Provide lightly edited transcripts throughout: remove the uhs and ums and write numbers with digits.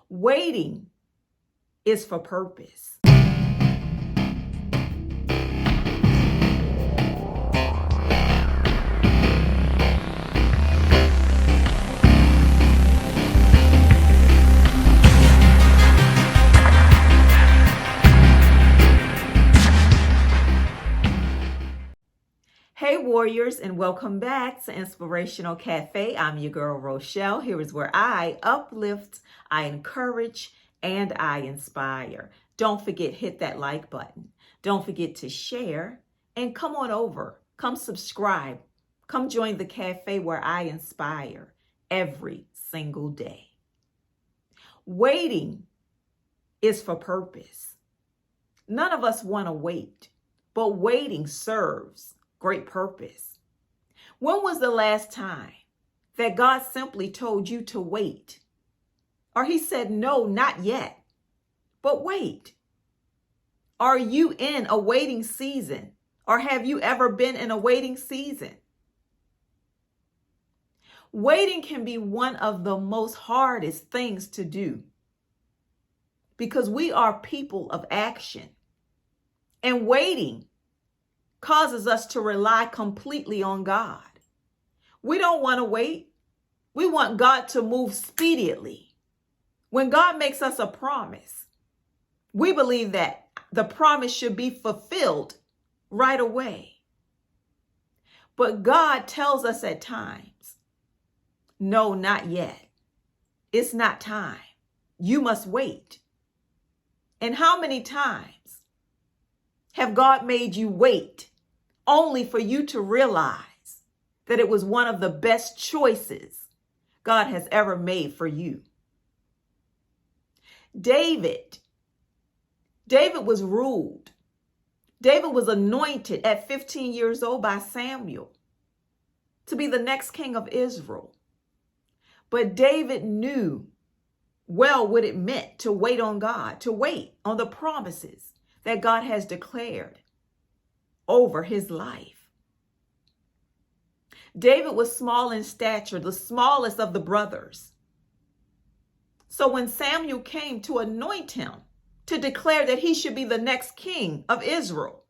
Waiting is for purpose. Hey warriors, and welcome back to Inspirational Cafe. I'm your girl Rochelle. Here is where I uplift, I encourage, and I inspire. Don't forget, hit that like button. Don't forget to share, and come on over. Come subscribe. Come join the cafe where I inspire every single day. Waiting is for purpose. None of us want to wait, but waiting serves great purpose. When was the last time that God simply told you to wait? Or he said, no, not yet, but wait. Are you in a waiting season? Or have you ever been in a waiting season? Waiting can be one of the most hardest things to do because we are people of action, and waiting causes us to rely completely on God. We don't want to wait. We want God to move speedily. When God makes us a promise, we believe that the promise should be fulfilled right away. But God tells us at times, no, not yet. It's not time. You must wait. And how many times have God made you wait only for you to realize that it was one of the best choices God has ever made for you? David was ruled. David was anointed at 15 years old by Samuel to be the next king of Israel. But David knew well what it meant to wait on God, to wait on the promises that God has declared over his life. David was small in stature, the smallest of the brothers. So when Samuel came to anoint him, to declare that he should be the next king of Israel,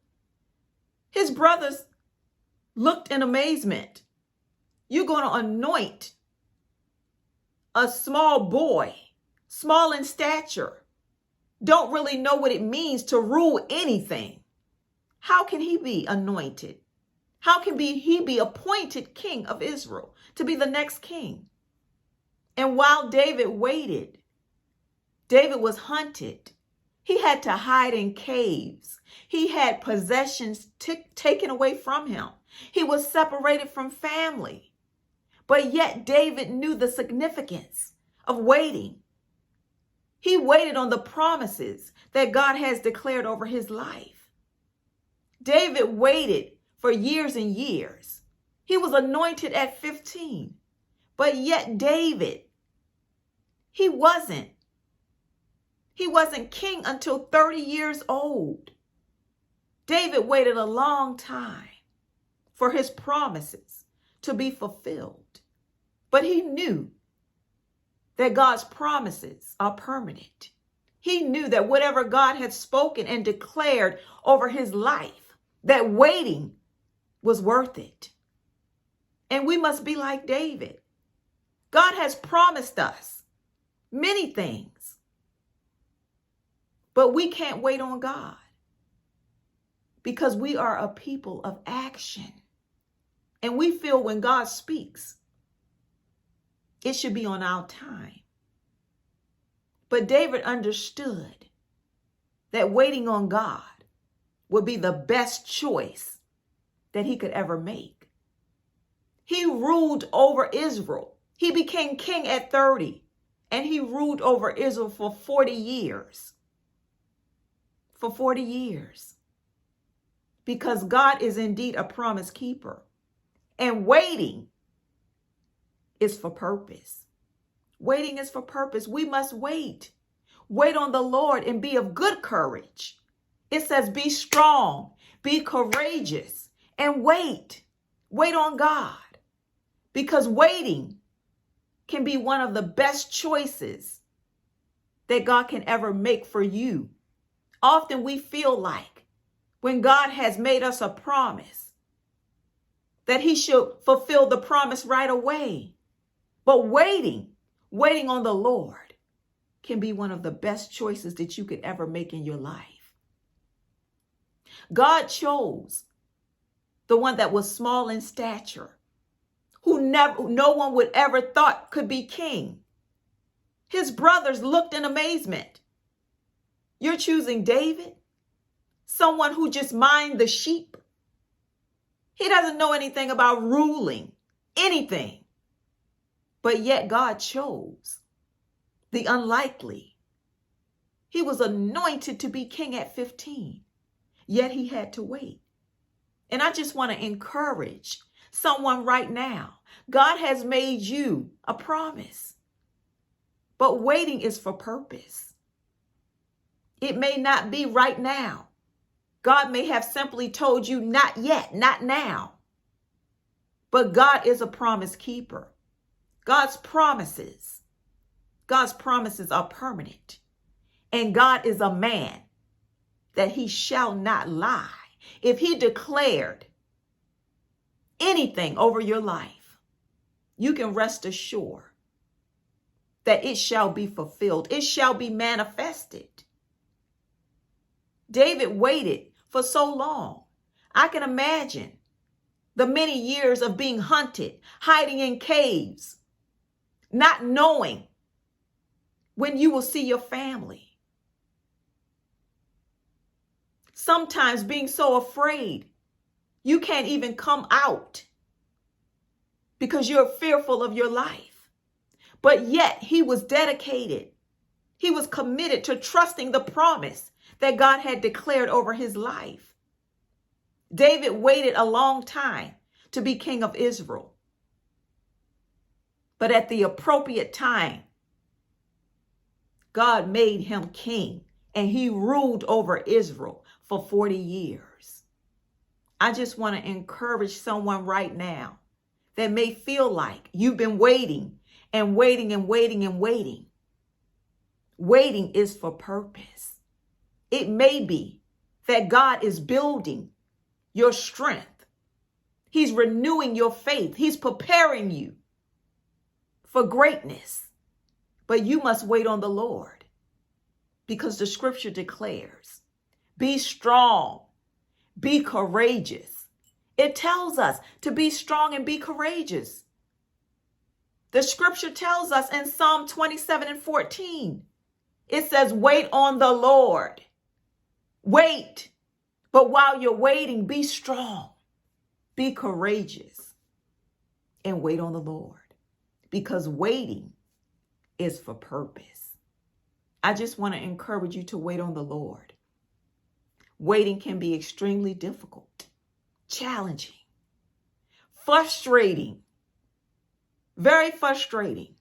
his brothers looked in amazement. You're going to anoint a small boy, small in stature, don't really know what it means to rule anything. How can he be anointed? How can he be appointed king of Israel to be the next king? And while David waited, David was hunted. He had to hide in caves. He had possessions taken away from him. He was separated from family. But yet David knew the significance of waiting. He waited on the promises that God has declared over his life. David waited for years and years. He was anointed at 15. But yet David, he wasn't king until 30 years old. David waited a long time for his promises to be fulfilled. But he knew that God's promises are permanent. He knew that whatever God had spoken and declared over his life, that waiting was worth it. And we must be like David. God has promised us many things, but we can't wait on God because we are a people of action. And we feel when God speaks, it should be on our time. But David understood that waiting on God would be the best choice that he could ever make. He ruled over Israel. He became king at 30, and he ruled over Israel for 40 years. For 40 years. Because God is indeed a promise keeper. And waiting is for purpose. Waiting is for purpose. We must wait. Wait on the Lord and be of good courage. It says be strong, be courageous, and wait. Wait on God. Because waiting can be one of the best choices that God can ever make for you. Often we feel like when God has made us a promise that he should fulfill the promise right away. But waiting on the Lord can be one of the best choices that you could ever make in your life. God chose the one that was small in stature, who no one would ever thought could be king. His brothers looked in amazement. You're choosing David, someone who just minds the sheep. He doesn't know anything about ruling, anything. But yet God chose the unlikely. He was anointed to be king at 15, yet he had to wait. And I just want to encourage someone right now. God has made you a promise, but waiting is for purpose. It may not be right now. God may have simply told you, not yet, not now. But God is a promise keeper. God's promises are permanent. And God is a man that he shall not lie. If he declared anything over your life, you can rest assured that it shall be fulfilled. It shall be manifested. David waited for so long. I can imagine the many years of being hunted, hiding in caves, not knowing when you will see your family. Sometimes being so afraid, you can't even come out because you're fearful of your life. But yet he was dedicated. He was committed to trusting the promise that God had declared over his life. David waited a long time to be king of Israel. But at the appropriate time, God made him king and he ruled over Israel for 40 years. I just want to encourage someone right now that may feel like you've been waiting and waiting and waiting and waiting. Waiting is for purpose. It may be that God is building your strength. He's renewing your faith. He's preparing you for greatness. But you must wait on the Lord because the scripture declares, be strong, be courageous. It tells us to be strong and be courageous. The scripture tells us in Psalm 27:14, it says, wait on the Lord. Wait. But while you're waiting, be strong, be courageous, and wait on the Lord because waiting is for purpose. I just want to encourage you to wait on the Lord. Waiting can be extremely difficult, challenging, frustrating, very frustrating.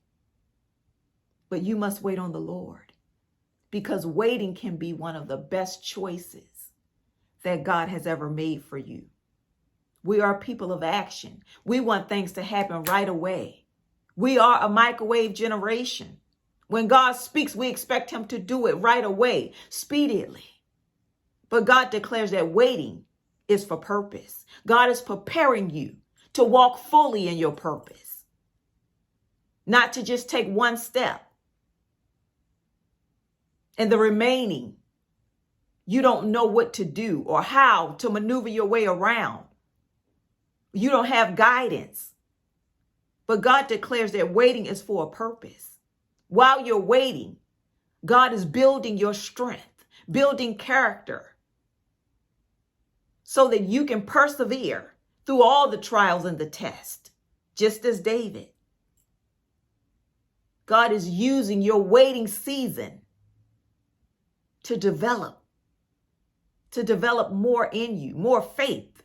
But you must wait on the Lord because waiting can be one of the best choices that God has ever made for you. We are people of action. We want things to happen right away. We are a microwave generation. When God speaks, we expect him to do it right away, speedily. But God declares that waiting is for purpose. God is preparing you to walk fully in your purpose, not to just take one step. And the remaining, you don't know what to do or how to maneuver your way around. You don't have guidance. But God declares that waiting is for a purpose. While you're waiting, God is building your strength, building character, so that you can persevere through all the trials and the tests, just as David. God is using your waiting season to develop more in you, more faith.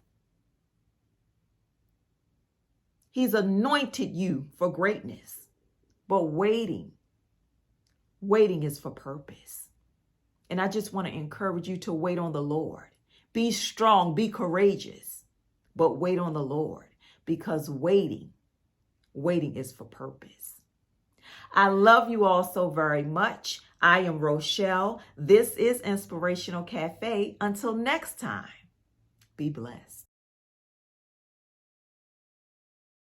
He's anointed you for greatness, but waiting is for purpose. And I just want to encourage you to wait on the Lord. Be strong, be courageous, but wait on the Lord because waiting is for purpose. I love you all so very much. I am Rochelle. This is Inspirational Cafe. Until next time, be blessed.